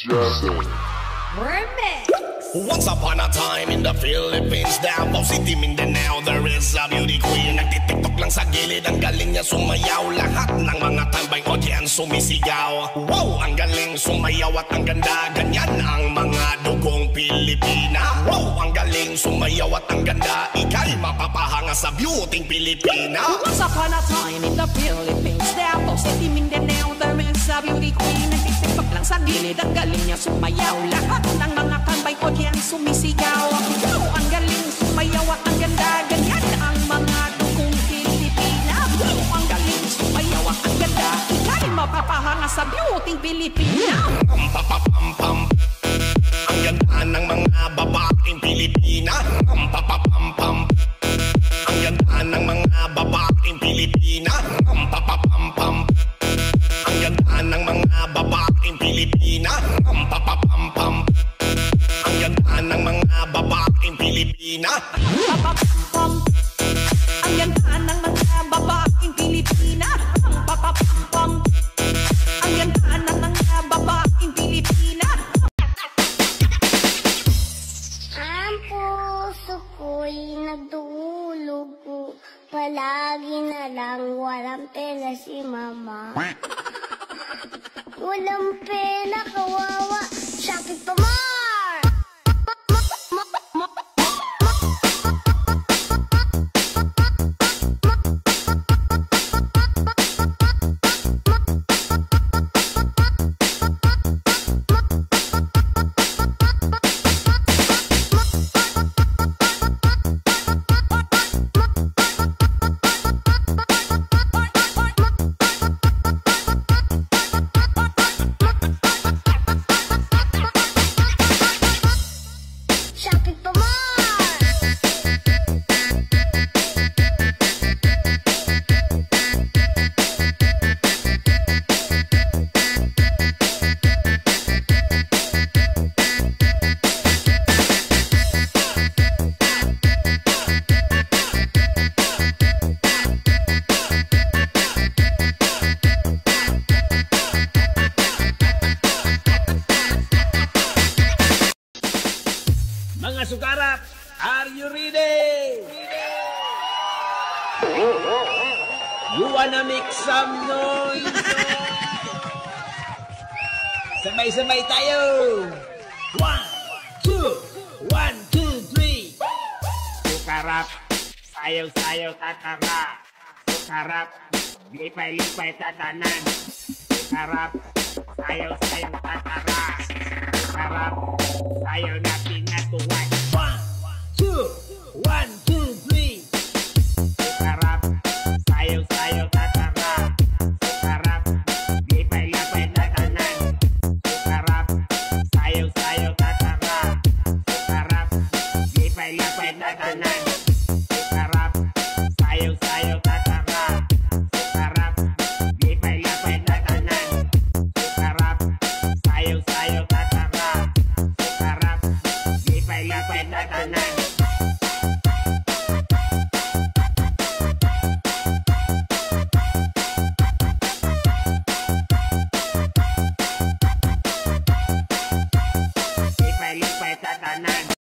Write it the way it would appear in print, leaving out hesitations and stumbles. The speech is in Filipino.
Remix. Once upon a time in the Philippines, Davao City, Mindanao, there is a beauty queen. Nagtitiktok lang sa gilid, ang galing niya sumayaw. Lahat ng mga tambay audience sumisigaw. Wow, ang galing sumayaw at ang ganda. Ganyan ang mga dugong Pilipina. Wow, ang galing sumayaw at ang ganda. Ika'y mapapahanga sa beauty Pilipina. Once upon a time in the Philippines, Davao City, Mindanao, there is a beauty queen. Nagtitiktok lang sa gilid, ang galing niya sumayaw. Lahat ng mga tambay audience sumisigaw. Wow, ang galing sumayaw at ang ganda. Ganyan ang mga dugong Pilipina. Wow, ang galing sumayaw at ang ganda. Ika'y mapapahanga sa beauty Pilipina. Pam-pam-pam-pam, ang ganda ng mga babaeng Pilipina. Pam-pam-pam-pam, ang ganda ng mga babaeng Pilipina. Pam-pam-pam-pam, ang ganda ng mga babaeng Pilipina. Pam-pam-pam-pam, ang ganda ng mga babaeng Pilipina. Papapam, ang ganda ng mga babaeng Pilipina. Papapam, ang ganda ng mga babaeng Pilipina. Ang puso ko'y nagdulog ko. Palagi na lang walang pera si mama. Walang pera, kawawa. Sakit pa more! Mga sukarap, are you ready? You wanna make some noise? Sabay-sabay tayo! 1, 2, 1, 2, 3. Sukarap, sayaw-sayaw tatara. Sukarap, lipay-lipay tatanan. Sukarap, sayaw-sayaw tatara. Sukarap, sayaw natin na tuwan. 1, 2, 1, 2, 3. Sukarap, sayaw-sayaw tatara. Sukarap, lipay-lipay tatanan. Sukarap, sayaw-sayaw tatara. Sukarap, lipay-lipay tatanan. Sukarap, sayaw-sayaw tatara. Sukarap, lipay-lipay tatanan. Sukarap, sayaw-sayaw tatara. Sukarap, lipay-lipay tatanan. Lipay-lipay tatanan.